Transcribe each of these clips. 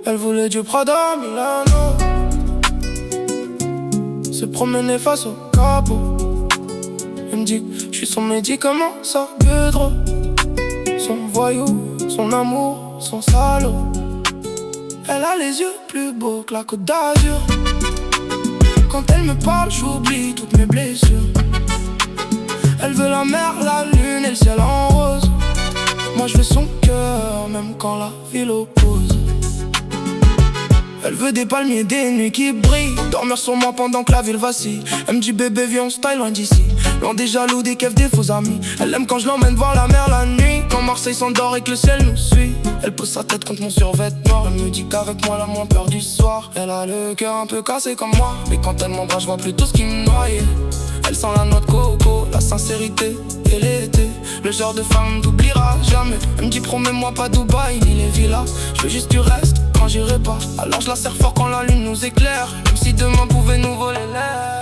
Elle voulait du Prada Milano, se promener face au capot. Elle me dit que je suis son médicament, ça que trop. Son voyou, son amour, son salaud. Elle a les yeux plus beaux que la Côte d'Azur. Quand elle me parle, j'oublie toutes mes blessures. Elle veut la mer, la lune et le ciel en rose. Moi je veux son cœur, même quand la vie l'oppose. Elle veut des palmiers, des nuits qui brillent, dormir sur moi pendant que la ville vacille. Elle me dit bébé viens on style loin d'ici, loin des jaloux, des keufs, des faux amis. Elle aime quand je l'emmène voir la mer la nuit, quand Marseille s'endort et que le ciel nous suit. Elle pose sa tête contre mon survêtement. Elle me dit qu'avec moi elle a moins peur du soir. Elle a le cœur un peu cassé comme moi, mais quand elle m'embrasse je vois plutôt ce qui me noyait. Elle sent la noix de coco, la sincérité et l'été. Le genre de femme t'oubliera jamais. Elle me dit promets-moi pas Dubaï ni les villas, je veux juste du reste quand j'irai pas. Alors je la serre fort quand la lune nous éclaire, comme si demain pouvait nous voler l'air.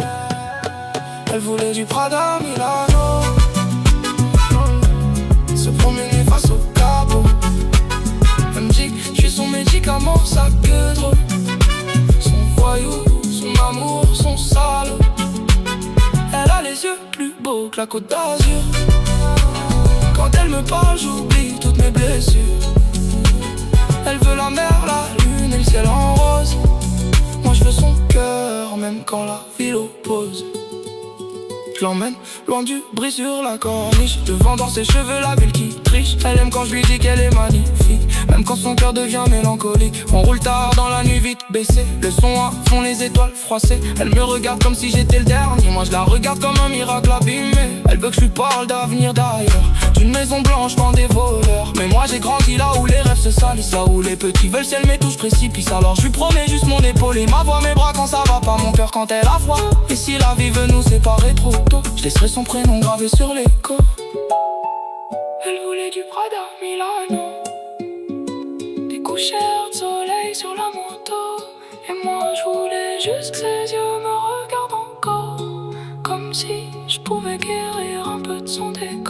Elle voulait du Prada Milano, se promener face au capot. Elle me dit que je suis son médicament, ça que trop. Son voyou, son amour, son salaud. Elle a les yeux plus beaux que la Côte d'Azur. Quand elle me parle, j'oublie toutes mes blessures. Elle veut la mer, la lune et le ciel en rose. Moi je veux son cœur, même quand la vie l'oppose. Je l'emmène loin du bruit sur la corniche, le vent dans ses cheveux, la ville qui triche. Elle aime quand je lui dis qu'elle est magnifique, même quand son cœur devient mélancolique. On roule tard dans la nuit vite baissée, le son à fond, les étoiles froissées. Elle me regarde comme si j'étais le dernier, moi je la regarde comme un miracle abîmé. Elle veut que je lui parle d'avenir d'ailleurs, d'une maison blanche loin des voleurs. Mais moi j'ai grandi là où les rêves se salissent, là où les petits veulent ciel mais tout se précipice. Alors je lui promets juste mon épaule et ma voix, mes bras quand ça va pas, mon cœur quand elle a froid. Et si la vie veut nous séparer trop tôt, je laisserai son prénom gravé sur l'écho. Elle voulait du Prada Milano, des couchères de soleil sur la moto. Et moi je voulais juste que ses yeux me regardent encore, comme si je pouvais guérir un peu de son dégoût.